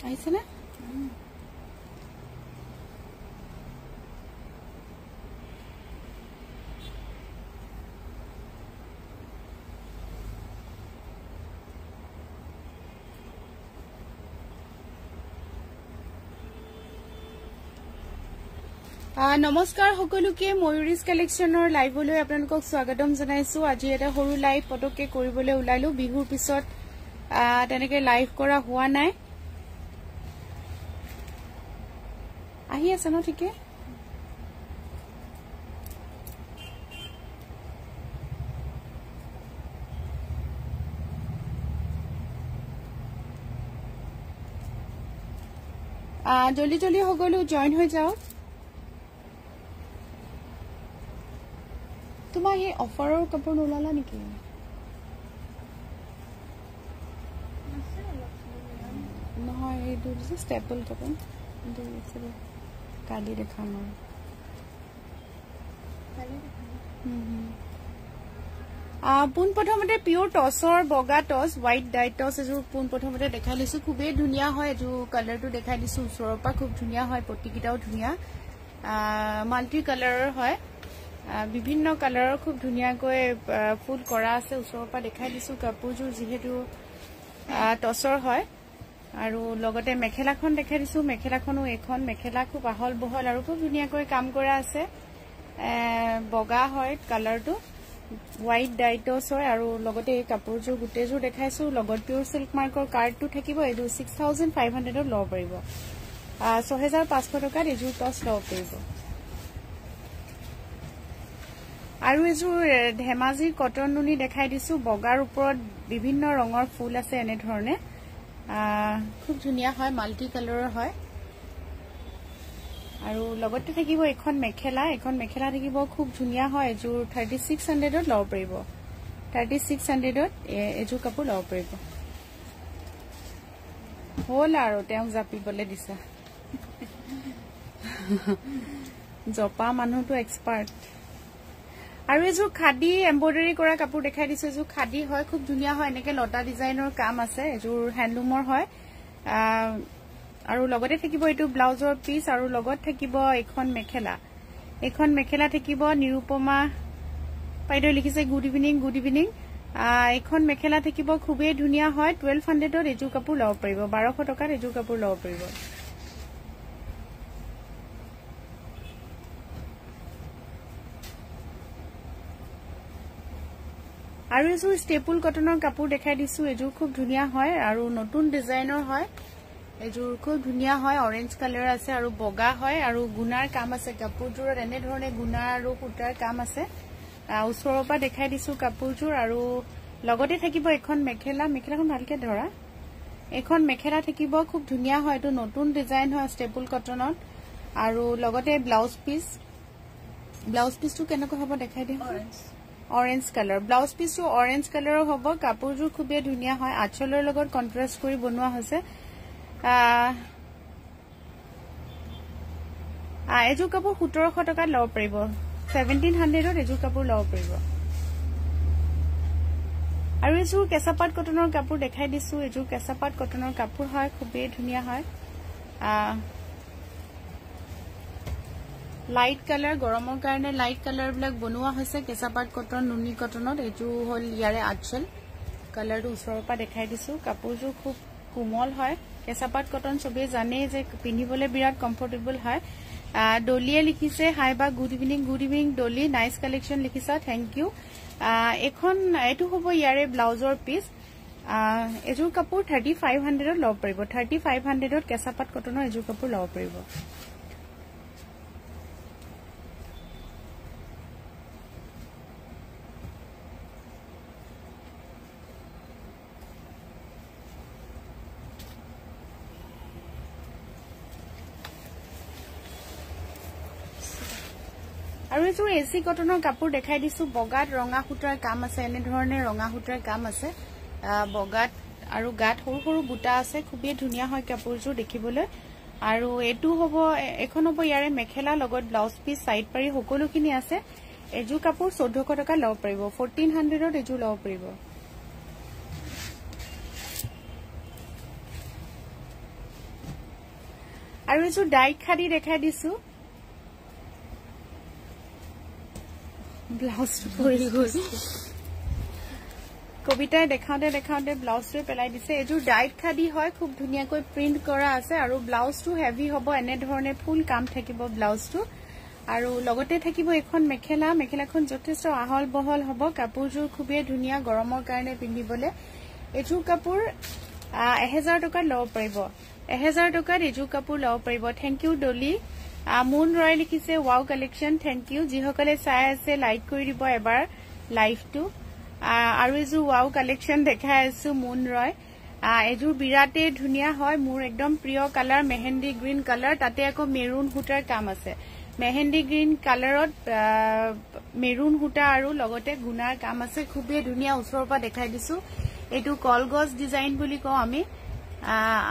আহিছে না নমস্কাৰ সকলোকে ময়ূৰীজ কালেকশ্যনৰ লাইভলৈ আপোনালোকক স্বাগতম জনাইছো আজি এটা সৰু লাইভ পটকে কৰিবলৈ ওলাইলো বিহুৰ পিছত তেনেকে লাইভ কৰা হোৱা নাই আহি আছে ন ঠিকে জলদি জলদি সকলো জয়েন হৈ যাও তোমাৰ এই অফাৰৰ কাপোৰ নোলালা নেকি নহয় এইটো ষ্টেপল কাপোৰ কিন্তু কালি দেখাম আৰু পোন প্ৰথমতে পিয়ৰ টছৰ বগা টছ হোৱাইট ডাইট টছ এযোৰ পোন প্ৰথমতে দেখাই লৈছো খুবেই ধুনীয়া হয় এযোৰ কালাৰটো দেখাই দিছো ওচৰৰ পৰা খুব ধুনীয়া হয় পটিকেইটাও ধুনীয়া মাল্টি কালাৰৰ হয় বিভিন্ন কালাৰৰ খুব ধুনীয়াকৈ ফুল কৰা আছে ওচৰৰ পৰা দেখাই দিছো কাপোৰযোৰ যিহেতু টছৰ হয় আৰু লগতে মেখেলাখন দেখাই দিছো মেখেলাখনো এখন মেখেলা খুব আহল বহল আৰু খুব ধুনীয়াকৈ কাম কৰা আছে বগা হয় কালাৰটো হোৱাইট ডাইটছ হয় আৰু লগতে এই কাপোৰযোৰ গোটেইযোৰ দেখাইছো লগত পিয়ৰ সিল্ক মাৰ্কৰ কাৰ্ডটো থাকিব এইটো 6500 ত ল'ব পাৰিব 6500 টকাত এইযোৰ টছ ল'ব পাৰিব আৰু এযোৰ ধেমাজিৰ কটন নুনি দেখাই দিছো বগাৰ ওপৰত বিভিন্ন ৰঙৰ ফুল আছে এনে ধৰণে খুব ধুনীয়া হয় মাল্টি কালাৰৰ হয় আৰু লগতে থাকিব এখন মেখেলা থাকিব খুব ধুনীয়া হয় এযোৰ 3600 ত ল'ব পাৰিব 3600 ত এযোৰ কাপোৰ ল'ব পাৰিব হ'ল আৰু তেওঁক জাপিবলৈ দিছা জপা মানুহটো এক্সপাৰ্ট আৰু এযোৰ খাদি এমব্ৰয়ডাৰী কৰা কাপোৰ দেখাই দিছো এযোৰ খাদি হয় খুব ধুনীয়া হয় এনেকে লতা ডিজাইনৰ কাম আছে এযোৰ হ্যান্ডলুমৰ হয় আৰু লগতে থাকিব এইটো ব্লাউজৰ পিস আৰু লগত থাকিব এখন মেখেলা থাকিব নিৰুপমা পাইদৈ লিখিছে গুড ইভিনিং এখন মেখেলা থাকিব খুবেই ধুনীয়া হয় 1200 ত এযোৰ কাপোৰ ল'ব পাৰিব 1200 টকাত এযোৰ কাপোৰ ল'ব পাৰিব আৰু এযোৰ ষ্টেপল কটনৰ কাপোৰ দেখাই দিছো এযোৰ খুব ধুনীয়া হয় আৰু নতুন ডিজাইনৰ হয় এযোৰ খুব ধুনীয়া হয় অৰেঞ্জ কালাৰ আছে আৰু বগা হয় আৰু গুণাৰ কাম আছে কাপোৰযোৰত এনে ধৰণে গুণা আৰু সূতাৰ কাম আছে ওচৰৰ পৰা দেখাই দিছো কাপোৰযোৰ আৰু লগতে থাকিব এখন মেখেলাখন ভালকে ধৰা এখন মেখেলা থাকিব খুব ধুনীয়া হয় এটো নতুন ডিজাইন হয় ষ্টেপল কটনত আৰু লগতে ব্লাউজ পিসটো কেনেকৈ হ'ব দেখাই দিম অৰেঞ্জ কালাৰ ব্লাউজ পিসটো অৰেঞ্জ কালাৰৰ হ'ব কাপোৰযোৰ খুবেই ধুনীয়া হয় আঁচলৰ লগত কন্ট্ৰাষ্ট কৰি বনোৱা হৈছে এযোৰ কাপোৰ 1700 টকাত ল'ব পাৰিব 1700 ত এযোৰ কাপোৰ ল'ব পাৰিব আৰু এযোৰ কেঁচাপাট কটনৰ কাপোৰ দেখাই দিছো এযোৰ কেঁচাপাট কটনৰ কাপোৰ হয় খুবেই ধুনীয়া হয় লাইট কালাৰ গৰমৰ কাৰণে লাইট কালাৰ বিলাক বনোৱা হৈছে কেঁচাপাট কটন নুনি কটনত এযোৰ হল ইয়াৰে আঁচল কালাৰটো ওচৰৰ পৰা দেখাই দিছো কাপোৰযোৰ খুব কোমল হয় কেঁচাপাট কটন সবে জানে যে পিন্ধিবলৈ বিৰাট কমফৰ্টেবল হয় ডলিয়ে লিখিছে হাই বা good evening Dolly nice collection লিখিছা থ্যাংক ইউ এখন এটো হ'ব ইয়াৰে ব্লাউজৰ পিস এযোৰ কাপোৰ 3500 ত ল'ব পাৰিব 3500 ত কেঁচাপাট কটনৰ এযোৰ কাপোৰ ল'ব পাৰিব আৰু এযোৰ এসি কটনৰ কাপোৰ দেখাই দিছো বগাত ৰঙা সূতাৰ কাম আছে এনে ধৰণে ৰঙা সূতাৰ কাম আছে বগাত আৰু গাত সৰু সৰু বুটা আছে খুবেই ধুনীয়া হয় কাপোৰযোৰ দেখিবলৈ আৰু এটো হ'ব এখন হ'ব ইয়াৰে মেখেলা লগত ব্লাউজ পিস সাইড পাৰি সকলোখিনি আছে এযোৰ কাপোৰ 1400 টকা ল'ব পাৰিব 1400 ত এযোৰ ল'ব পাৰিব আৰু এযোৰ ডাইট খাদি দেখাই দিছো ব্লাউজটো পৰি গৈছে কবিতাই দেখাওঁতে ব্লাউজটো পেলাই দিছে এযোৰ ডাইট খাদি হয় খুব ধুনীয়াকৈ প্ৰিন্ট কৰা আছে আৰু ব্লাউজটো হেভি হ'ব এনে ধৰণে ফুল কাম থাকিব ব্লাউজটো আৰু লগতে থাকিব এখন মেখেলাখন যথেষ্ট আহল বহল হ'ব কাপোৰযোৰ খুবেই ধুনীয়া গৰমৰ কাৰণে পিন্ধিবলৈ এযোৰ কাপোৰ 1000 টকাত ল'ব পাৰিব 1000 টকাত এযোৰ কাপোৰ ল'ব পাৰিব থ্যাংক ইউ ডলি মুন ৰয় লিখিছে ওয়াও কালেকশন থ্যাংক ইউ যিসকলে চাই আছে লাইক কৰি দিব এবাৰ লাইভটো আৰু এযোৰ ওয়াও কালেকশন দেখাই আছো মুন ৰয় এযোৰ বিৰাটে ধুনীয়া হয় মোৰ একদম প্ৰিয় কালাৰ মেহেন্দি গ্ৰীণ কালাৰ তাতে আকৌ মেৰুন হুটাৰ কাম আছে মেহেন্দি গ্ৰীণ কালাৰত মেৰুন হুটা আৰু লগতে গুণাৰ কাম আছে খুবেই ধুনীয়া ওচৰৰ পৰা দেখাই দিছো এটো কলগছ ডিজাইন বুলি কওঁ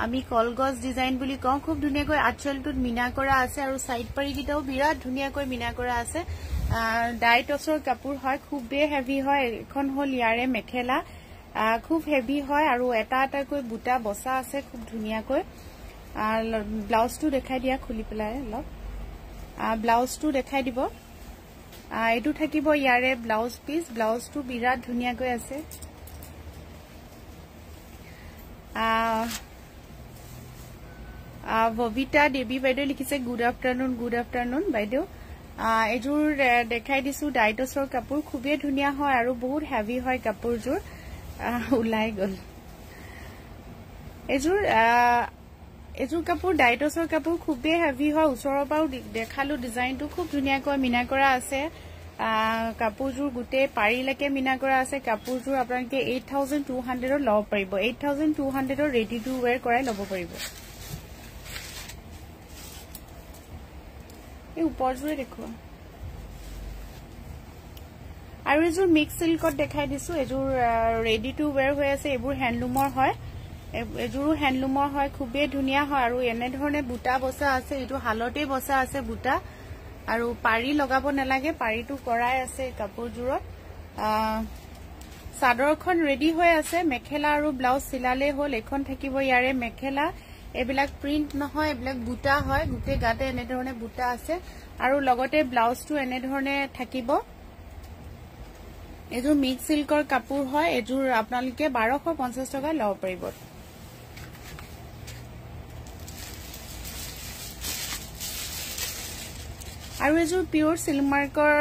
আমি কলগছ ডিজাইন বুলি কওঁ খুব ধুনীয়াকৈ আঁচলটোত মিনা কৰা আছে আৰু সাইড পাৰি গিটাও বিৰাট ধুনীয়াকৈ মিনা কৰা আছে ডাইটছৰ কাপোৰ হয় খুবেই হেভি হয় এখন হল ইয়াৰে মেখেলা খুব হেভি হয় আৰু এটা এটাকৈ বুটা বসা আছে খুব ধুনীয়াকৈ ব্লাউজটো দেখাই দিয়া খুলি পেলাই অলপ ব্লাউজটো দেখাই দিব এটো থাকিব ইয়াৰে ব্লাউজ পিস ব্লাউজটো বিৰাট ধুনীয়াকৈ আছে ববিতা দেবী বাইদেউ লিখিছে গুড আফটাৰনুন বাইদেউ এযোৰ দেখাই দিছো ডাইটছৰ কাপোৰ খুবেই ধুনীয়া হয় আৰু বহুত হেভি হয় কাপোৰযোৰ উলাই গল এযোৰ কাপোৰ ডাইটছৰ কাপোৰ খুবেই হেভি হয় ওচৰৰ পৰাও দেখালো ডিজাইনটো খুব ধুনীয়াকৈ মিনা কৰা আছে কাপোৰযোৰ গুটে পাৰিলৈকে মিনা কৰা আছে কাপোৰযোৰ আপোনালোকে 8200 ল'ব পাৰিব 8200 ৰেডি টু ওয়্যাৰ কৰাই ল'ব পাৰিব এই ওপৰযোৰে দেখুৱা আৰু এযোৰ মিক্স সিল্কত দেখাই দিছো এযোৰ ৰেডি টু ওয়্যাৰ হৈ আছে এবোৰ হ্যান্ডলুমৰ হয় এযোৰ হ্যান্ডলুমৰ হয় খুবেই ধুনীয়া হয় আৰু এনে ধৰণে বুটা বসা আছে এটো হালতে বসা আছে বুটা আৰু পাৰি লগাব নালাগে পাৰিটো কৰাই আছে কাপোৰযোৰত চাদৰখন ৰেডি হৈ আছে মেখেলা আৰু ব্লাউজ সিলালে হল এখন থাকিব ইয়াৰে মেখেলা এবিলাক প্ৰিন্ট নহয় এবিলাক বুটা হয় গুটে গাতে এনে ধৰণে বুটা আছে আৰু লগতে ব্লাউজটো এনে ধৰণে থাকিব এযোৰ মিক্স সিল্কৰ কাপোৰ হয় এযোৰ আপোনালোকে 1250 টকা ল'ব পাৰিব আৰু এযোৰ পিওৰ সিল্ক মাৰ্কৰ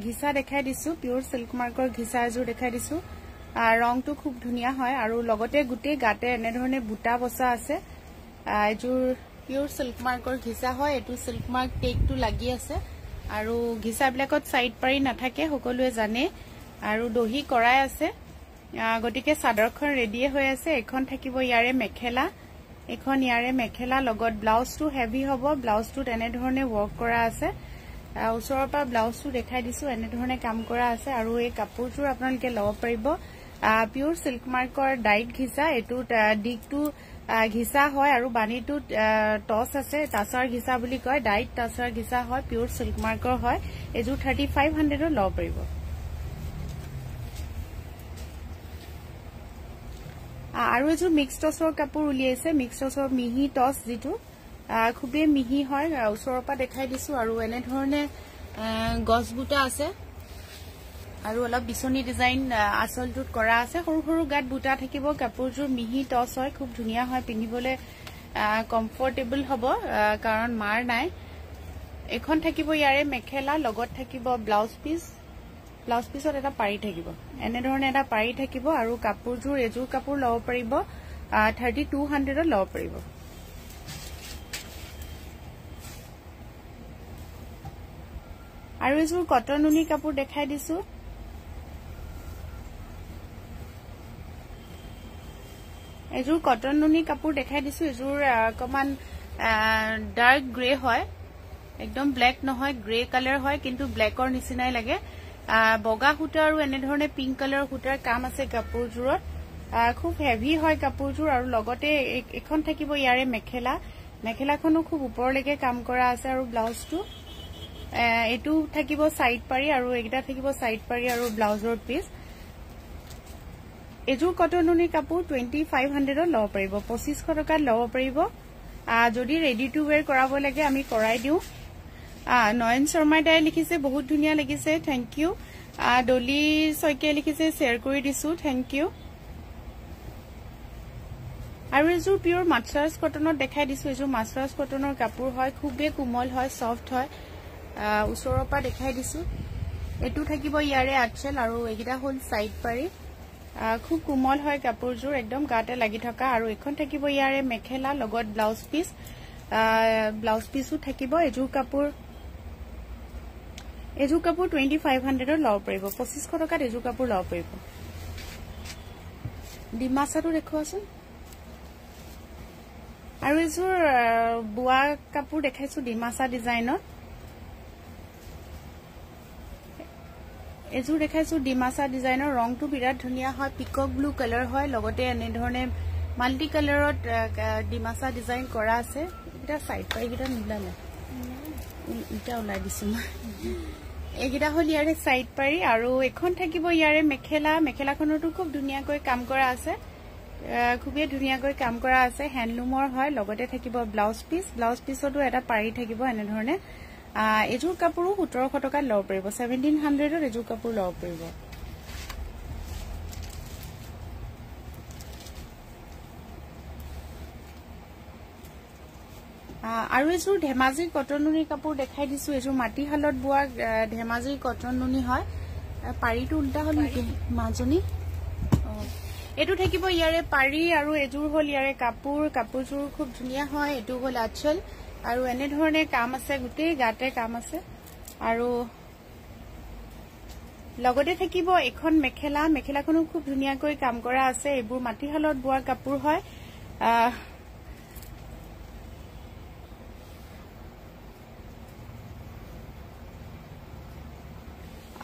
ঘিসা দেখাই দিছো পিওৰ সিল্ক মাৰ্কৰ ঘিসা এযোৰ দেখাই দিছো ৰংটো খুব ধুনীয়া হয় আৰু লগতে গুটে গাতে এনে ধৰণে বুটা বসা আছে এযোৰ পিওৰ সিল্ক মাৰ্কৰ ঘিসা হয় এটো সিল্ক মাৰ্ক টেগটো লাগি আছে আৰু ঘিসাবিলাকত সাইড পাৰি নাথাকে সকলোৱে জানে আৰু দহি কৰাই আছে গটিকে চাদৰখন ৰেডি হৈ আছে এখন থাকিব ইয়াৰে মেখেলা এখন ইয়াৰে মেখেলা লগত ব্লাউজটো হেভি হ'ব ব্লাউজটো এনে ধৰণে ওয়াৰ্ক কৰা আছে ওচৰৰ পৰা ব্লাউজটো দেখাই দিছো এনে ধৰণে কাম কৰা আছে আৰু এই কাপোৰযোৰ আপোনালোকে ল'ব পাৰিব পিওৰ সিল্ক মাৰ্কৰ ডাইট ঘিসা এটো দিকটো ঘিসা হয় আৰু বাণীটো টস আছে টাছাৰ ঘিসা বুলি কয় ডাইট টাছাৰ ঘিসা হয় পিওৰ সিল্ক মাৰ্কৰ হয় এযোৰ 3500 ল'ব পাৰিব আৰু এযোৰ মিক্স টছৰ কাপোৰ উলিয়াইছে মিক্স টছৰ মিহি টছ যেটো খুবেই মিহি হয় ওচৰৰ পৰা দেখাই দিছো আৰু এনে ধৰণে গছ বুটা আছে আৰু অলপ বিছনি ডিজাইন আঁচলটোত কৰা আছে সৰু সৰু গাত বুটা থাকিব কাপোৰযোৰ মিহি টছ হয় খুব ধুনীয়া হয় পিন্ধিবলৈ কমফৰ্টেবল হ'ব কাৰণ মাৰ নাই এখন থাকিব ইয়াৰে মেখেলা লগত থাকিব ব্লাউজ পিছত এটা পাৰি থাকিব এনে ধৰণে এটা পাৰি থাকিব আৰু কাপোৰযোৰ এযোৰ কাপোৰ ল'ব পাৰিব 3200 ল'ব পাৰিব আৰু এযোৰ কটন উনি কাপোৰ দেখাই দিছো এযোৰ কটন উনি কাপোৰ দেখাই দিছো এযোৰ কমান ডাৰ্ক গ্ৰে হয় একদম ব্ল্যাক নহয় গ্ৰে কালাৰ হয় কিন্তু ব্ল্যাকৰ নিচিনাই লাগে বগা হুটা আৰু এনে ধৰণে পিংক কালাৰ হুটাৰ কাম আছে কাপোৰযোৰত খুব হেভি হয় কাপোৰযোৰ আৰু লগতে এখন থাকিব ইয়াৰে মেখেলাখনো খুব ওপৰলৈকে কাম কৰা আছে আৰু ব্লাউজটো এটো থাকিব সাইড পাৰি আৰু এটা থাকিব সাইড পাৰি আৰু ব্লাউজৰ পিস এযোৰ কটন উনি কাপোৰ 2500 ল'ব পাৰিব 2500 টকাত ল'ব পাৰিব যদি ৰেডি টু ওয়্যাৰ কৰাব লাগে আমি কৰাই দিও নয়ন শৰ্মা দাই লিখিছে বহুত ধুনিয়া লাগিছে থ্যাংক ইউ ডলি সৈকে লিখিছে শেয়াৰ কৰি দিছো থ্যাংক ইউ আৰু এজোৰ পিওৰ মাছৰাজ কটনত দেখাই দিছো এজোৰ মাছৰাজ কটনৰ কাপোৰ হয় খুবে কোমল হয় সফট হয় উছৰৰ পৰা দেখাই দিছো এটু থাকিব ইয়াৰে আচল আৰু এগিটা হল সাইড পাৰি খুব কোমল হয় কাপোৰজোৰ একদম গাতে লাগি থকা আৰু এখন থাকিব ইয়াৰে মেখেলা লগত ব্লাউজ পিসও থাকিব এজোৰ কাপোৰ 2500 ৰ লব পাৰিব 2500 টকাত এজোৰ কাপোৰ লব পাৰিব ডিমাছাটো দেখুৱাচোন আৰু এজোৰ বুৱা কাপোৰ দেখাইছো ডিমাছা ডিজাইনৰ এজোৰ দেখাইছো ডিমাছা ডিজাইনৰ ৰংটো বিৰাট ধুনিয়া হয় পিকক ব্লু কালাৰ হয় লগতে এনে ধৰণে মাল্টি কালাৰত ডিমাছা ডিজাইন কৰা আছে এটা সাইড পাই গিটা নিলালে ইটা ওলাই দিছো এগিটা হল ইয়াৰে সাইড পাৰি আৰু এখন থাকিব ইয়াৰে মেখেলাখনটো খুব ধুনিয়াকৈ কাম কৰা আছে খুবেই ধুনিয়াকৈ কাম কৰা আছে হ্যান্ডলুমৰ হয় লগতে থাকিব ব্লাউজ পিছতো এটা পাৰি থাকিব এনে ধৰণে এজোৰ কাপোৰো 1700 টকা লব পাৰিব 1700 ৰ এজোৰ কাপোৰ লব পাৰিব আৰু এজোৰ ধেমাজি কটন নুনি কাপোৰ দেখাই দিছো এজোৰ মাটি হালত বুৱা ধেমাজি কটন নুনি হয় পাৰিটো উল্টা হল নেকি মাজনী এটু থাকিব ইয়াৰে পাৰি আৰু এজোৰ হল ইয়াৰে কাপোৰজোৰ খুব ধুনিয়া হয় এটু হল আচল আৰু এনে ধৰণে কাম আছে গুটেই গাতে কাম আছে আৰু লগতে থাকিব এখন মেখেলাখনো খুব ধুনিয়াকৈ কাম কৰা আছে এবোৰ মাটি হালত বুৱা কাপোৰ হয়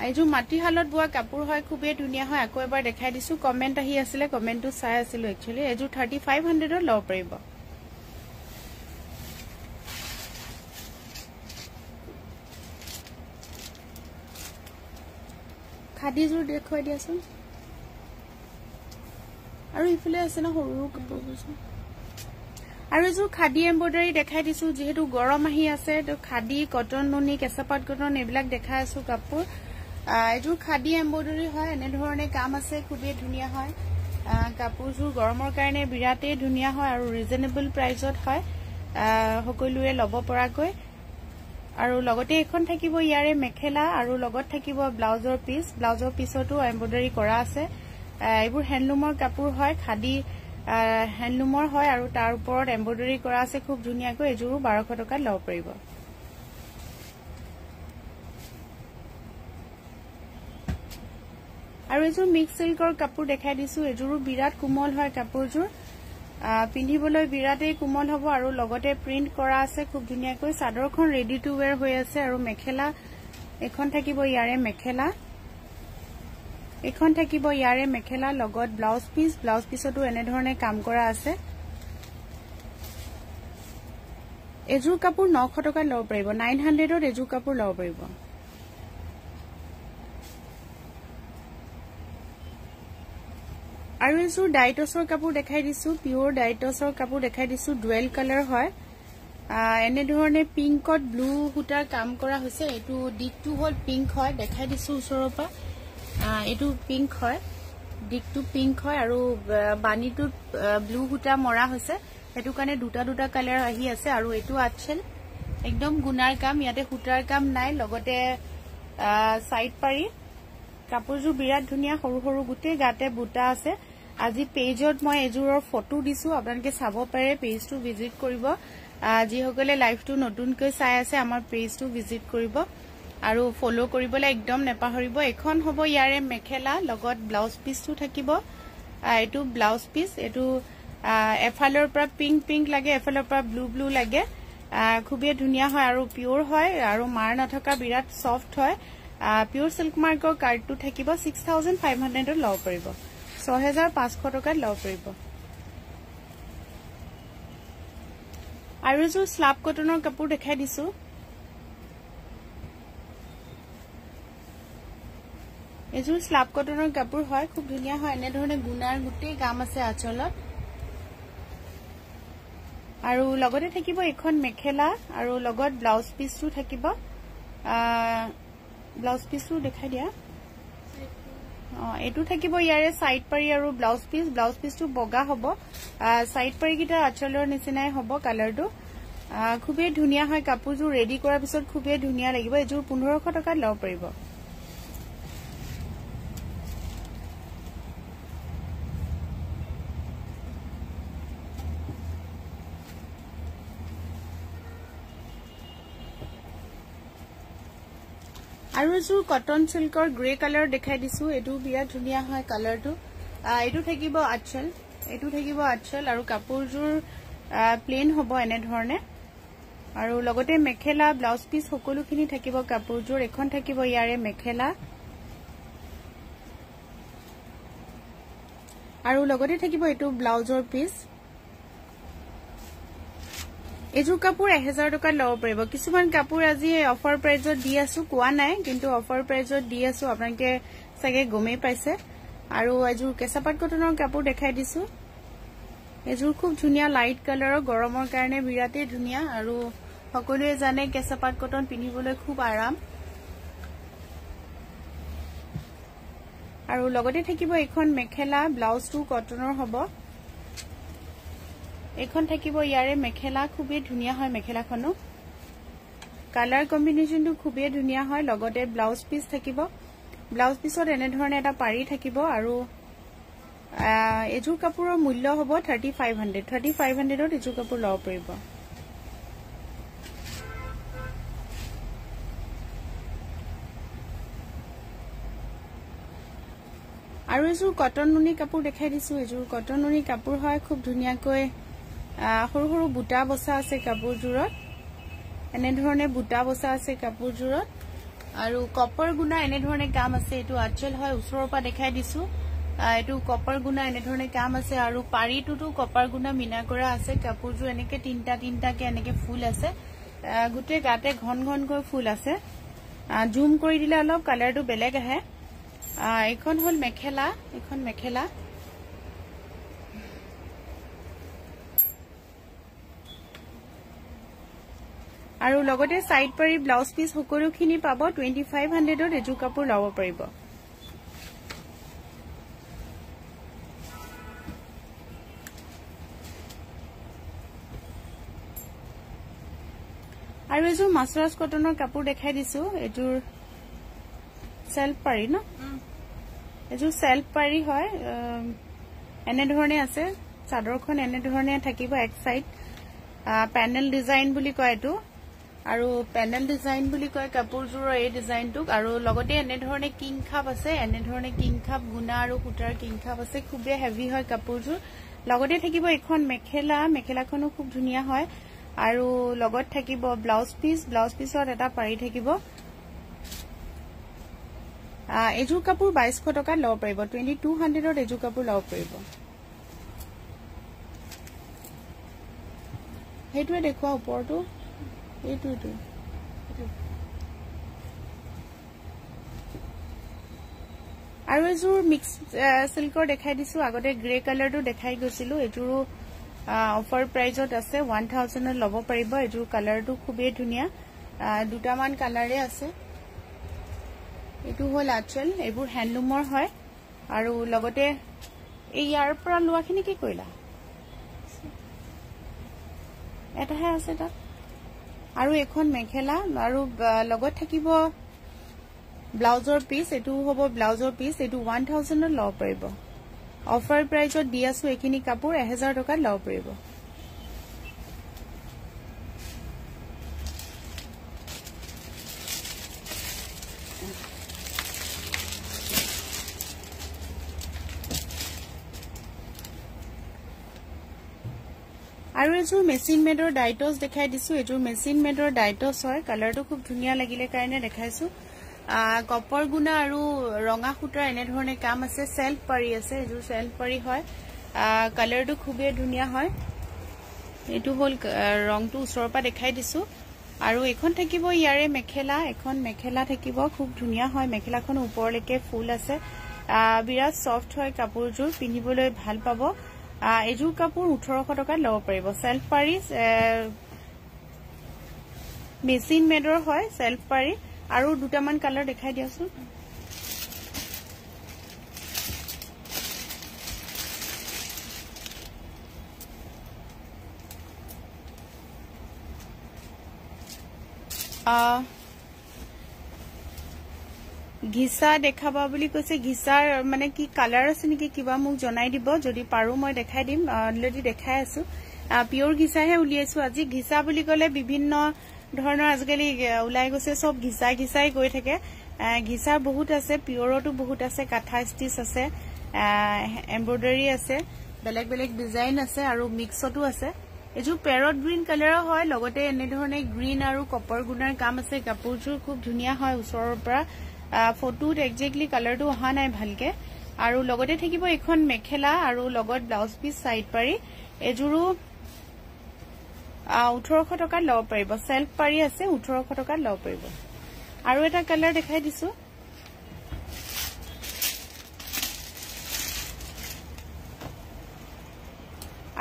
এজোৰ মাটি হালত বুৱা কাপোৰ হয় খুবেই ধুনিয়া হয় আকৌ এবাৰ দেখাই দিছো কমেন্ট আহি আছিল কমেন্টটো চাই আছিল একচুয়ালি এজোৰ 3500 ৰ লব পাৰিব খাদিজোৰ দেখুৱাই দিয়াচোন আৰু ইফালে আছে না সৰু কাপোৰ আৰু এজোৰ খাদি এমব্ৰয়ডাৰী দেখাই দিছো যেহেতু গৰম আহি আছে তো খাদি কটন নুনি কেঁচাপাত কটন এইবিলাক দেখাই আছো কাপোৰ এজোৰ খাদি এমব্ৰয়ডাৰী হয় এনে ধৰণে কাম আছে খুবেই ধুনিয়া হয় কাপোৰজোৰ গৰমৰ কাৰণে বিৰাটেই ধুনিয়া হয় আৰু ৰিজনেবল প্ৰাইজত হয় সকলোৱে লব পৰাকৈ আৰু লগতে এখন থাকিব ইয়াৰে মেখেলা আৰু লগত থাকিব ব্লাউজৰ পিছতো এমব্ৰয়ডাৰী কৰা আছে এইবোৰ হ্যান্ডলুমৰ কাপোৰ হয় খাদি হ্যান্ডলুমৰ হয় আৰু তাৰ ওপৰত এমব্ৰয়ডাৰী কৰা আছে খুব ধুনিয়াকৈ এজোৰ 1200 টকা লব পাৰিব আৰু এজোৰ মিক্স সিল্কৰ কাপোৰ দেখাই দিছো এজোৰ বিৰাট কোমল হয় কাপোৰজোৰ পিন্ধিবলৈ বিৰাটেই কোমল হ'ব আৰু লগতে প্ৰিন্ট কৰা আছে খুব ধুনিয়াকৈ চাদৰখন ৰেডি টু ওয়্যাৰ হৈ আছে আৰু মেখেলা এখন থাকিব ইয়াৰে মেখেলা লগত ব্লাউজ পিছতো এনে ধৰণে কাম কৰা আছে এজোৰ কাপোৰ 900 টকা লব পাৰিব 900 ৰ এজোৰ কাপোৰ লব পাৰিব আৰু এজোৰ ডাইটছৰ কাপোৰ দেখাই দিছো পিওৰ ডাইটছৰ কাপোৰ দেখাই দিছো ডুৱেল কালাৰ হয় এনে ধৰণে পিংকত ব্লু হুটাৰ কাম কৰা হৈছে এটু দিকটো হল পিংক হয় দেখাই দিছো উছৰৰ পৰা এটু পিংক হয় দিকটো পিংক হয় আৰু বানিটোত ব্লু হুটা মৰা হৈছে এটু কাৰণে দুটা কালাৰ আহি আছে আৰু এটু আচল একদম গুনাৰ কাম ইয়াতে হুটাৰ কাম নাই লগতে সাইড পাৰি কাপোৰজোৰ বিৰাট ধুনিয়া সৰু গুটে গাতে বুটা আছে আজি পেজত মই এজোৰৰ ফটো দিছো আপোনালোকে চাব পাৰে পেজটো ভিজিট কৰিব যি সকলে লাইভটো নতুনকৈ চাই আছে আমাৰ পেজটো ভিজিট কৰিব আৰু ফলো কৰিবলৈ একদম নেপাহৰিব এখন হ'ব ইয়াৰে মেখেলা লগত ব্লাউজ পিসটো থাকিব এটু ব্লাউজ পিস এটু এফালৰ পৰা পিংক লাগে এফালৰ পৰা ব্লু লাগে খুবেই ধুনিয়া হয় আৰু পিওৰ হয় আৰু মাৰ নথকা বিৰাট সফট হয় পিওৰ সিল্ক মাৰ্কৰ কাৰ্ডটো থাকিব 6500 লব পাৰিব 6500 টকা লব পাৰিব আৰু এজোৰ স্লাব কটনৰ কাপোৰ দেখাই দিছো এজোৰ স্লাব কটনৰ কাপোৰ হয় খুব ধুনিয়া হয় এনে ধৰণে গুনাৰ গুটেই কাম আছে আচলত আৰু লগতে থাকিব এখন মেখেলা আৰু লগত ব্লাউজ পিসটো থাকিব ব্লাউজ পিসটো দেখাই দিয়া এটু থাকিব ইয়াৰে সাইড পাৰি আৰু ব্লাউজ পিসটো বগা হ'ব সাইড পাৰি কিটা আচলৰ নিচিনাই হ'ব কালাৰটো খুবে ধুনিয়া হয় কাপোৰযোৰ ৰেডি কৰাৰ পিছত খুবে ধুনিয়া লাগিব এযোৰ 1500 টকা লব পাৰিব আৰু এযোৰ কটন সিল্কৰ গ্ৰে কালাৰ দেখাই দিছো এটো বিয়া ধুনিয়া হয় কালাৰটো এটো থাকিব আচল আৰু কাপোৰযোৰ প্লেন হ'ব এনে ধৰণে আৰু লগতে মেখেলা ব্লাউজ পিস সকলোখিনি থাকিব কাপোৰযোৰ এখন থাকিব ইয়াৰে মেখেলা আৰু লগতে থাকিব এটো ব্লাউজৰ পিস এযোৰ কাপোৰ 1000 টকা লব পাৰিব কিছুমান কাপোৰ আজি অফাৰ প্ৰাইজত দি আছো কোৱা নাই কিন্তু অফাৰ প্ৰাইজত দি আছো আপোনালোকে সগে গমে পাইছে আৰু এযোৰ কেঁচাপাট কটনৰ কাপোৰ দেখাই দিছো এযোৰ খুব ধুনিয়া লাইট কালাৰৰ গৰমৰ কাৰণে বিৰাতে ধুনিয়া আৰু সকলোৱে জানে কেঁচাপাট কটন পিন্ধিবলৈ খুব আৰাম আৰু লগতে থাকিব এখন মেখেলা ব্লাউজটো কটনৰ হ'ব এখন থাকিব ইয়াৰে মেখেলা খুবই ধুনিয়া হয় মেখেলাখনো কালাৰ কম্বিনেশনটো খুবই ধুনিয়া হয় লগতে ব্লাউজ পিস থাকিব ব্লাউজ পিসত এনে ধৰণে এটা পাৰি থাকিব আৰু এযোৰ কাপোৰৰ মূল্য হ'ব 3500 ত এযোৰ কাপোৰ লব পাৰিব আৰু এযোৰ কটন নুনি কাপোৰ দেখাই দিছো এযোৰ কটন নুনি কাপোৰ হয় খুব ধুনিয়াকৈ সৰু সৰু বুটা বসা আছে কাপোৰজোৰত এনে ধৰণে বুটা বসা আছে কাপোৰজোৰত আৰু কপাৰ গুনা এনে ধৰণে কাম আছে এটো আচল হয় উছৰৰ পৰা দেখাই দিছো এটো কপাৰ গুনা এনে ধৰণে কাম আছে আৰু পাৰিটোটো কপাৰ গুনা মিনা কৰা আছে কাপোৰজোৰ এনেকে তিনটা কে এনেকে ফুল আছে গুটে গাতে ঘন ঘনকৈ ফুল আছে জুম কৰি দিলে অলপ কালাৰটো বেলেগ আহে এখন হল মেখেলা আৰু লগতে সাইড পাৰি ব্লাউজ পিস সকলোখিনি পাব 2500 ত এযোৰ কাপোৰ লব পাৰিব আৰু এযোৰ মাছৰাজ কটনৰ কাপোৰ দেখাই দিছো এযোৰ সেলফ পাৰি ন এযোৰ সেলফ পাৰি হয় এনে ধৰণে আছে চাদৰখন এনে ধৰণে থাকিব এক সাইড প্যানেল ডিজাইন বুলি কয় এটো আৰু প্যানেল ডিজাইন বুলি কয় কাপোৰজোৰৰ এই ডিজাইনটো আৰু লগতে এনে ধৰণে কিং খাপ আছে এনে ধৰণে কিং খাপ গুনা আৰু সুতাৰ কিং খাপ আছে খুবে হেভি হয় কাপোৰজোৰ লগতে থাকিব এখন মেখেলাখনো খুব ধুনিয়া হয় আৰু লগত থাকিব ব্লাউজ পিসত এটা পাৰি থাকিব এযোৰ কাপোৰ 2200 টকা লব পাৰিব 2200 ত এযোৰ কাপোৰ লব পাৰিব হেতুৱে দেখুৱা ওপৰটো এইটো আৰু এযোৰ মিক্স সিল্কৰ দেখাই দিছো আগতে গ্ৰে কালাৰটো দেখাই গৈছিলো এযোৰ অফাৰ প্ৰাইজত আছে 1000 ত লব পাৰিব এযোৰ কালাৰটো খুবেই ধুনিয়া দুটামান কালাৰে আছে এটো হল আচল এবোৰ হ্যান্ডলুমৰ হয় আৰু লগতে এই ইয়াৰ পৰা লোৱাখিনি কি কইলা এটাহে আছে তাত আৰু এখন মেখেলা আৰু লগত থাকিব ব্লাউজৰ পিস এটো হ'ব ব্লাউজৰ পিস এটো 1000 ত লব পাৰিব অফাৰ প্ৰাইজত দি আছো এখিনি কাপোৰ 1000 টকা লব পাৰিব আৰু এযোৰ মেচিন মেডৰ ডাইটস দেখাই দিছো এযোৰ মেচিন মেডৰ ডাইটস হয় কালাৰটো খুব ধুনিয়া লাগিলে কাৰণে দেখাইছো কপাৰ গুনা আৰু ৰঙা সুতাৰ এনে ধৰণে কাম আছে সেলফ পাৰি আছে এযোৰ সেলফ পাৰি হয় কালাৰটো খুবেই ধুনিয়া হয় এটো হল ৰংটো উছৰৰ পৰা দেখাই দিছো আৰু এখন থাকিব ইয়াৰে মেখেলা থাকিব খুব ধুনিয়া হয় মেখেলাখন ওপৰলৈকে ফুল আছে বিৰাট সফট হয় কাপোৰজোৰ পিন্ধিবলৈ ভাল পাব এযোৰ কাপোৰ 1800 টকাত ল'ব পাৰিব সেলফ পাৰি মেচিন মেডৰ হয় সেলফ পাৰি আৰু দুটামান কালাৰ দেখাই দিয়াছো ঘিসা দেখাবা বুলি কৈছে ঘিসাৰ মানে কি কালাৰ আছে নেকি কিবা মোক জনাই দিব যদি পাৰো মই দেখাই দিম অলৰেডি দেখাই আছো পিওৰ ঘিসাহে উলিয়াইছো আজি ঘিসা বুলি কলে বিভিন্ন ধৰণৰ আজিকালি উলাই গৈছে সব ঘিসাই গৈ থাকে ঘিসা বহুত আছে পিওৰটো বহুত আছে কাঠা ষ্টিচ আছে এমব্ৰয়ডাৰী আছে বেলেগ বেলেগ ডিজাইন আছে আৰু মিক্সটো আছে এজু পেৰট গ্ৰীন কালাৰ হয় লগতে এনে ধৰণে গ্ৰীন আৰু কপাৰ গুণাৰ কাম আছে কাপোৰজোৰ খুব ধুনিয়া হয় ওচৰৰ পৰা ফটোত এক্সাক্টলি কালাৰটো অহা নাই ভালকে আৰু লগতে থাকিব এখন মেখেলা আৰু লগত ব্লাউজ পিস সাইড পাৰি এজুৰু 1800 টকা লব পাৰিব সেলফ পাৰি আছে 1800 টকা লব পাৰিব আৰু এটা কালাৰ দেখাই দিছো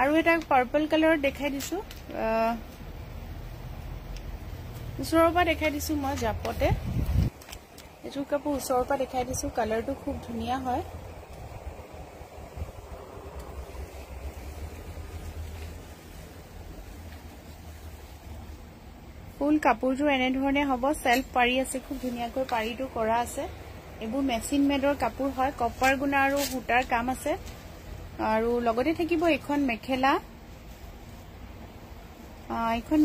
আৰু এটা পাৰ্পল কালাৰ দেখাই দিছো ওচৰৰ পৰা দেখাই দিছো মই জাপতে এজু কাপোৰ ওচৰৰ পৰা দেখাই দিছো কালাৰটো খুব ধুনিয়া হয় ফুল কাপোৰজোৰ এনে ধৰণে হ'ব সেলফ পাৰি আছে খুব ধুনিয়াকৈ পাৰিটো কৰা আছে এবোৰ মেচিন মেডৰ কাপোৰ হয় কপাৰ গুণা আৰু সূতাৰ কাম আছে আৰু লগতে থাকিব এখন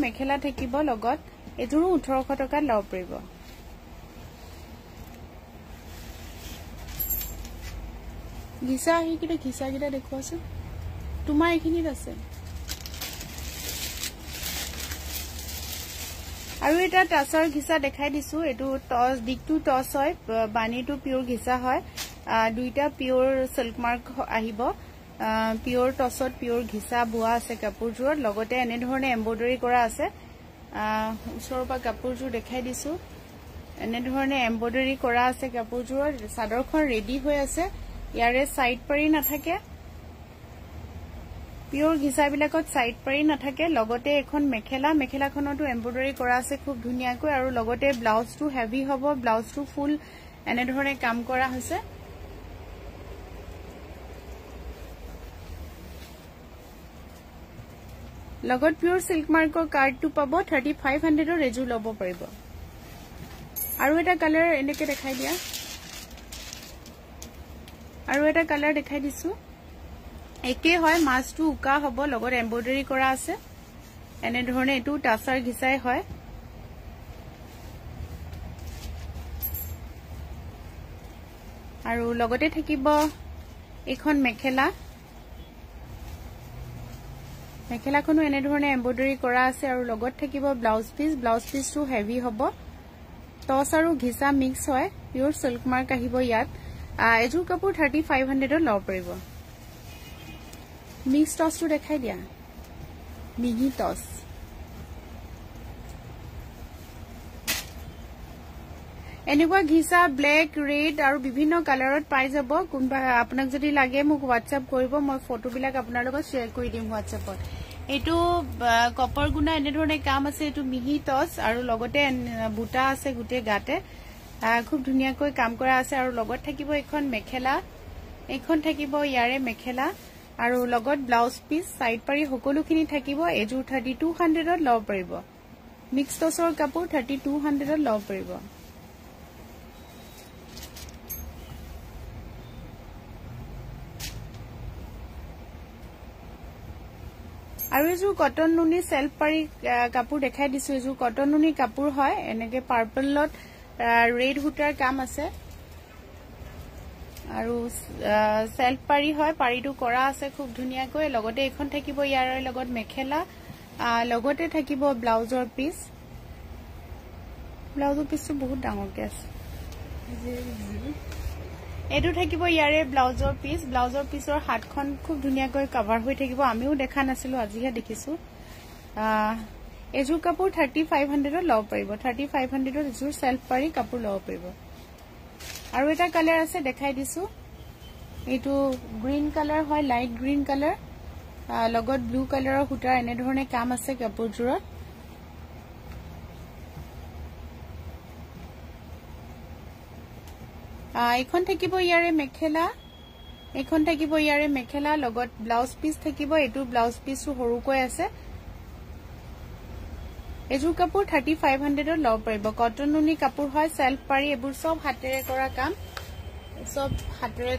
মেখেলা থাকিব লগত এজুৰো 1800 টকা লব পাৰিব ঘিসা আহি কিটা ঘিসা কিটা দেখুৱাছো তোমাৰ এইখিনিত আছে আৰু এটা টাছৰ ঘিসা দেখাই দিছো এটো টস দিকটো টস হয় বানিটো পিওৰ ঘিসা হয় দুইটা পিওৰ সিল্ক মাৰ্ক আহিব পিওৰ টসত পিওৰ ঘিসা বুৱা আছে কাপোৰজোৰ লগতে এনে ধৰণে এমব্ৰয়ডাৰী কৰা আছে ওচৰৰ পৰা কাপোৰজোৰ দেখাই দিছো এনে ধৰণে এমব্ৰয়ডাৰী কৰা আছে কাপোৰজোৰ সাদৰখন ৰেডি হৈ আছে ইয়াৰে সাইড পাৰি নাথাকে পিওৰ ঘিসা বিলাকত সাইড পাৰি নাথাকে লগতে এখন মেখেলাখনটো এমব্ৰয়ডাৰী কৰা আছে খুব ধুনিয়াকৈ আৰু লগতে ব্লাউজটো হেভি হ'ব ব্লাউজটো ফুল এনে ধৰণে কাম কৰা হৈছে লগত পিওৰ সিল্ক মাৰ্কৰ কাৰ্ডটো পাব 3500 ৰ ৰেজু লব পাৰিব আৰু এটা কালাৰ এনেকে দেখাই দিয়া আৰু এটা কালাৰ দেখাই দিছো একে হয় মাছটো উকা হ'ব লগত এমব্ৰয়ডাৰী কৰা আছে এনে ধৰণে এটো টাছাৰ ঘিসাই হয় আৰু লগতে থাকিব এখন মেখেলাখনো এনে ধৰণে এমব্ৰয়ডাৰী কৰা আছে আৰু লগত থাকিব ব্লাউজ পিসটো হেভি হ'ব টস আৰু ঘিসা মিক্স হয় পিওৰ সিল্ক মাৰ্ক আহিব ইয়াত এজুৰ কাপোৰ 3500 ৰ লব পাৰিব মিক্স টসটো দেখাই দিয়া মিহি টস এনেকুৱা ঘিসা ব্ল্যাক ৰেড আৰু বিভিন্ন কালাৰত পাই যাব কোনবা আপোনাক যদি লাগে মোক WhatsApp কৰিব মই ফটোবিলাক আপোনাৰ লগত শেয়াৰ কৰি দিম WhatsAppত এটো কপাৰ গুণা এনে ধৰণে কাম আছে এটো মিহি টস আৰু লগতে বুটা আছে গুটে গাতে খুব ধুনিয়াকৈ কাম কৰা আছে আৰু লগত থাকিব এখন থাকিব ইয়াৰে মেখেলা আৰু লগত ব্লাউজ পিস সাইড পাৰি সকলোখিনি থাকিব এজু 3200 ত লব পাৰিব মিক্স টসৰ কাপোৰ 3200 ত লব পাৰিব আৰু এজু কটন নুনি সেলফ পাৰি কাপোৰ দেখাই দিছো এজু কটন নুনি কাপোৰ হয় এনেকে পাৰ্পলত ৰেড হুটাৰ কাম আছে আৰু সেলফ পাৰি হয় পাৰিটো কৰা আছে খুব ধুনিয়াকৈ লগতে এখন থাকিব ইয়াৰ লগত মেখেলা লগতে থাকিব ব্লাউজৰ পিসটো বহুত ডাঙৰকে আছে এটো থাকিব ইয়াৰে ব্লাউজৰ পিসৰ হাতখন খুব ধুনিয়াকৈ কভাৰ হৈ থাকিব আমিও দেখা নাছিলো আজিহে দেখিছো এজুৰ কাপোৰ 3500 ত লব পাৰিব 3500 ত এজুৰ সেলফ পাৰি কাপোৰ লব পাৰিব আৰু এটা কালাৰ আছে দেখাই দিছো এটো গ্ৰীন কালাৰ হয় লাইট গ্ৰীন কালাৰ লগত ব্লু কালাৰৰ সূতাৰ এনে ধৰণে কাম আছে কাপোৰজোৰত এখন থাকিব ইয়াৰে মেখেলা এখন থাকিব ইয়াৰে মেখেলা লগত ব্লাউজ পিস থাকিব এটো ব্লাউজ পিসও হৰুকৈ আছে এজোৰ কাপোৰ 3500 ৰ লব পাৰিব কটন নুনি কাপোৰ হয় সেলফ পাৰি এবোৰ সব হাতেৰে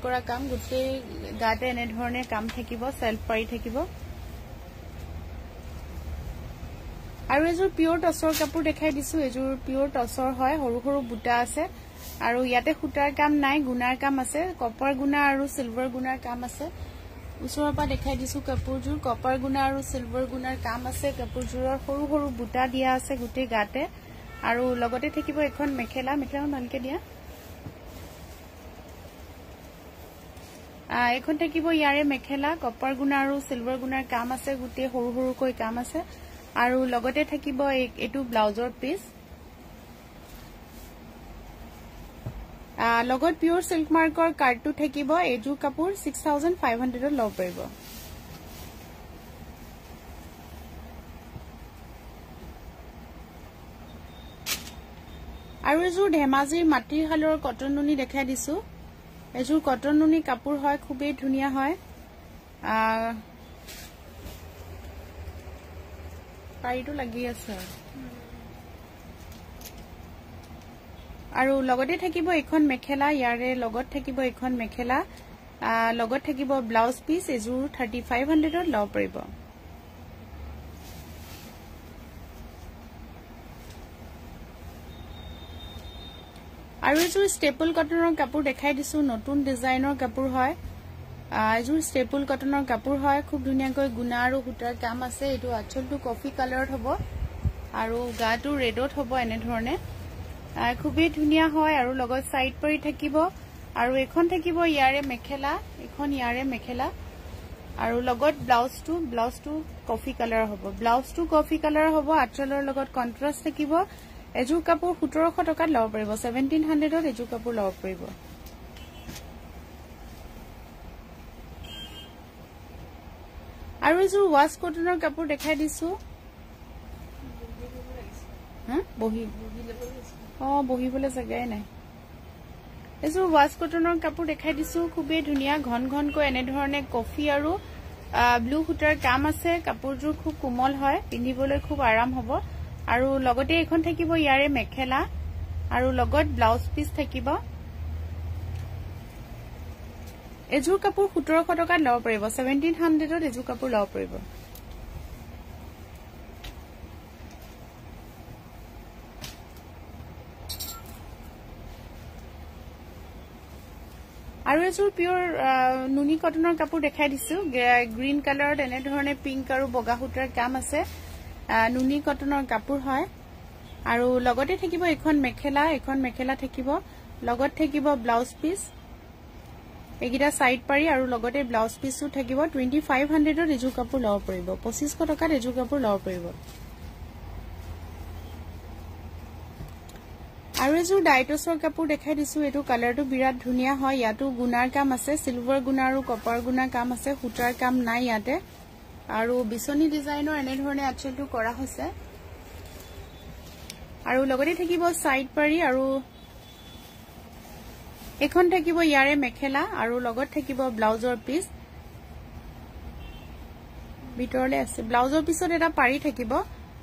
কৰা কাম গুটে গাতে এনে ধৰণে কাম থাকিব সেলফ পাৰি থাকিব আৰু এজোৰ পিওৰ টসৰ কাপোৰ দেখাই দিছো এজোৰ পিওৰ টসৰ হয় হৰু হৰু বুটা আছে আৰু ইয়াতে সূতাৰ কাম নাই গুণাৰ কাম আছে কপাৰ গুণা আৰু সিলভাৰ গুণাৰ কাম আছে উছৰৰ পৰা দেখাই দিছো কাপোৰজোৰ কপাৰ গুণা আৰু সিলভাৰ গুণাৰ কাম আছে কাপোৰজোৰৰ হৰু হৰু বুটা দিয়া আছে গুটে গাতে আৰু লগতে থাকিব এখন মেখেলা ভালকে দিয়া এখন থাকিব ইয়াৰে মেখেলা কপাৰ গুণা আৰু সিলভাৰ গুণাৰ কাম আছে গুটে হৰু হৰুকৈ কাম আছে আৰু লগতে থাকিব এটো ব্লাউজৰ পিস লগত পিওৰ সিল্ক মাৰ্কৰ কাৰ্ডটো থাকিব এজোৰ কাপোৰ 6500 ৰ লব পাৰিব আৰু এজোৰ ধেমাজিৰ মাটিৰ হালৰ কটন নুনি দেখাই দিছো এজোৰ কটন নুনি কাপোৰ হয় খুবেই ধুনিয়া হয় পাইটো লাগি আছে আৰু লগতে থাকিব এখন মেখেলা ইয়াৰে লগত থাকিব এখন মেখেলা লগত থাকিব ব্লাউজ পিস এজোৰ 3500 ৰ লব পাৰিব আৰু এজোৰ ষ্টেপল কটনৰ কাপোৰ দেখাই দিছো নতুন ডিজাইনৰ কাপোৰ হয় এজোৰ ষ্টেপল কটনৰ কাপোৰ হয় খুব ধুনিয়াকৈ গুণা আৰু সূতাৰ কাম আছে এটো আঁচলটো কফি কালাৰত হ'ব আৰু গাটো ৰেডত হ'ব এনে ধৰণে খুবেই ধুনিয়া হয় আৰু লগত সাইড পৰি থাকিব আৰু এখন থাকিব ইয়াৰে মেখেলা আৰু লগত ব্লাউজটো কফি কালাৰ হ'ব আঁচলৰ লগত কন্ট্ৰাস্ট থাকিব এজোৰ কাপোৰ 1700 টকাত লব পাৰিব 1700 ত এজোৰ কাপোৰ লব পাৰিব আৰু এজোৰ ওয়াশ কটনৰ কাপোৰ দেখাই দিছো বহিবলৈ জাগাই নাই এজোৰ ওয়াশ কটনৰ কাপোৰ দেখাই দিছো খুবেই ধুনিয়া ঘন ঘনকৈ এনে ধৰণে কফি আৰু ব্লু সূতাৰ কাম আছে কাপোৰজোৰ খুব কোমল হয় পিন্ধিবলৈ খুব আৰাম হ'ব আৰু লগতে এখন থাকিব ইয়াৰে মেখেলা আৰু লগত ব্লাউজ পিস থাকিব এজোৰ কাপোৰ 1700 টকাত লব পাৰিব 1700 ত এজোৰ কাপোৰ লব পাৰিব আৰু এজোৰ পিওৰ নুনি কটনৰ কাপোৰ দেখাই দিছো গ্ৰীন কালাৰত এনে ধৰণে পিংক আৰু বগা সূতাৰ কাম আছে নুনি কটনৰ কাপোৰ হয় আৰু লগতে থাকিব এখন মেখেলা থাকিব লগত থাকিব ব্লাউজ পিস এগিটা সাইড পাৰি আৰু লগতে ব্লাউজ পিসও থাকিব 2500 ত এজোৰ কাপোৰ লব পাৰিব 2500 টকাত এজোৰ কাপোৰ লব পাৰিব আৰু এজোৰ ডাইটছৰ কাপোৰ দেখাই দিছো এটো কালাৰটো বিৰাট ধুনিয়া হয় ইয়াতো গুণাৰ কাম আছে সিলভাৰ গুণা আৰু কপাৰ গুণা কাম আছে সূতাৰ কাম নাই ইয়াতে আৰু বিছনি ডিজাইনৰ এনে ধৰণে আঁচলটো কৰা হৈছে আৰু লগতে থাকিব সাইড পাৰি আৰু এখন থাকিব ইয়াৰে মেখেলা আৰু লগত থাকিব ব্লাউজৰ পিস ভিতৰলে আছে ব্লাউজৰ পিছত এটা পাৰি থাকিব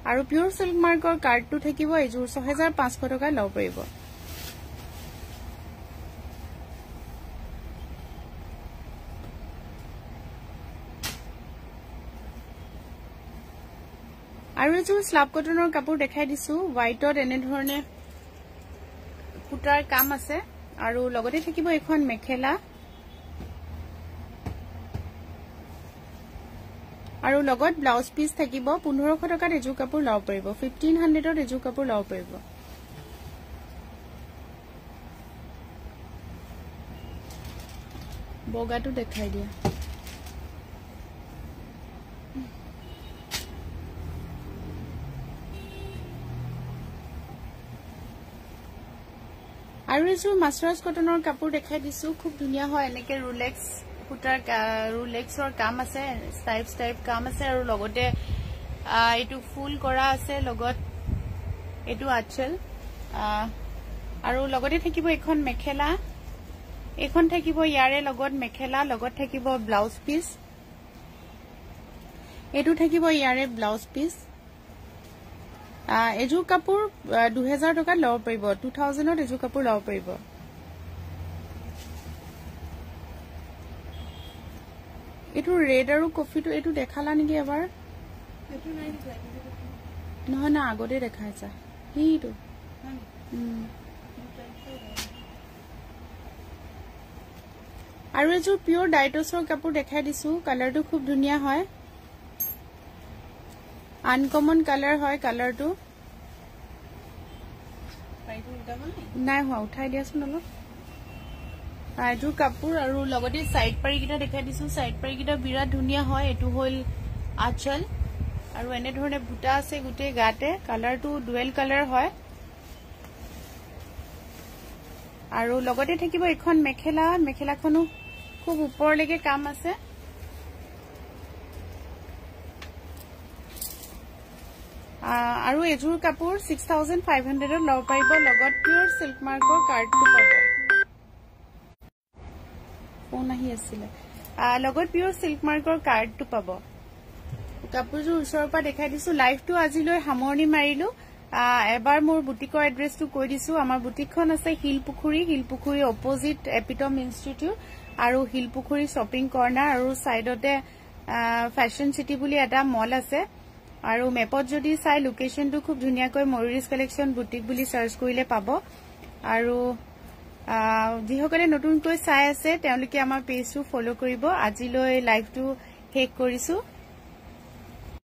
আৰু পিওৰ সিল্ক মাৰ্কৰ কাৰ্ডটো থাকিব এজোৰ 6500 টকা লব পাৰিব আৰু এজোৰ স্লাব কটনৰ কাপোৰ দেখাই দিছো হোৱাইটত এনে ধৰণে সূতাৰ কাম আছে আৰু লগতে থাকিব এখন মেখেলা আৰু লগত ব্লাউজ পিস থাকিব 1500 টকাত এজোৰ কাপোৰ লব পাৰিব 1500 ত এজোৰ কাপোৰ লব পাৰিব বগাটো দেখাই দিয়া আৰু এজোৰ মাছৰাজ কটনৰ কাপোৰ দেখাই দিছো খুব ধুনিয়া হয় এনেকে ৰুলেক্স ফুটাৰ আৰু লেগছৰ কাম আছে টাইপ কাম আছে আৰু লগতে এটো ফুল কৰা আছে লগত এটো আঁচল আৰু লগতে থাকিব এখন মেখেলা এখন থাকিব ইয়াৰে লগত মেখেলা লগত থাকিব ব্লাউজ পিস এটো থাকিব ইয়াৰে ব্লাউজ পিস এজোৰ কাপোৰ 2000 টকা লব পাৰিব 2000 ত এজোৰ কাপোৰ লব পাৰিব এটো ৰেড আৰু কফিটো এটো দেখালা নেকি এবাৰ এটো নাই নহয় না আগতে দেখাইছা এইটো আৰু এজোৰ পিওৰ ডাইটছৰ কাপোৰ দেখাই দিছো কালাৰটো খুব ধুনিয়া হয় আনকমন কালাৰ হয় কালাৰটো নাই হোৱা উঠাই দিয়াছোন অলপ এজোৰ কাপোৰ আৰু লগতে সাইড পাৰি কিটা দেখাই দিছো সাইড পাৰি কিটা বিৰাট ধুনিয়া হয় এটো হল আঁচল আৰু এনে ধৰণে বুটা আছে গুটে গাতে কালাৰটো ডুৱেল কালাৰ হয় আৰু লগতে থাকিব এখন মেখেলা মেখেলাখনো খুব ওপৰলৈকে কাম আছে আৰু এজোৰ কাপোৰ 6500 ত লব পাৰিব লগত পিওৰ সিল্ক মাৰ্কৰ কাৰ্ডটো পাব ফোন আহি আছিল লগত পিওৰ সিল্ক মাৰ্কৰ কাৰ্ডটো পাব কাপোৰজোৰ ওচৰৰ পৰা দেখাই দিছো লাইভটো আজিলৈ সামৰণি মাৰিলো এবাৰ মোৰ বুটিকৰ এড্ৰেছটো কৈ দিছো আমাৰ বুটিকখন আছে হিলপুখুৰী অপোজিট এপিটম ইনষ্টিটিউট আৰু হিলপুখুৰী শপিং কৰ্নাৰ আৰু সাইডতে ফ্যাশন সিটি বুলি এটা মল আছে আৰু মেপত যদি চাই লোকেশনটো খুব ধুনিয়াকৈ ময়ুৰিস কালেকশন বুটিক বুলি সাৰ্চ কৰিলে পাব আৰু যিসকলে নতুনকৈ চাই আছে তেওঁলোকে আমাৰ পেজটো ফলো কৰিব আজিলৈ লাইভটো শেষ কৰিছো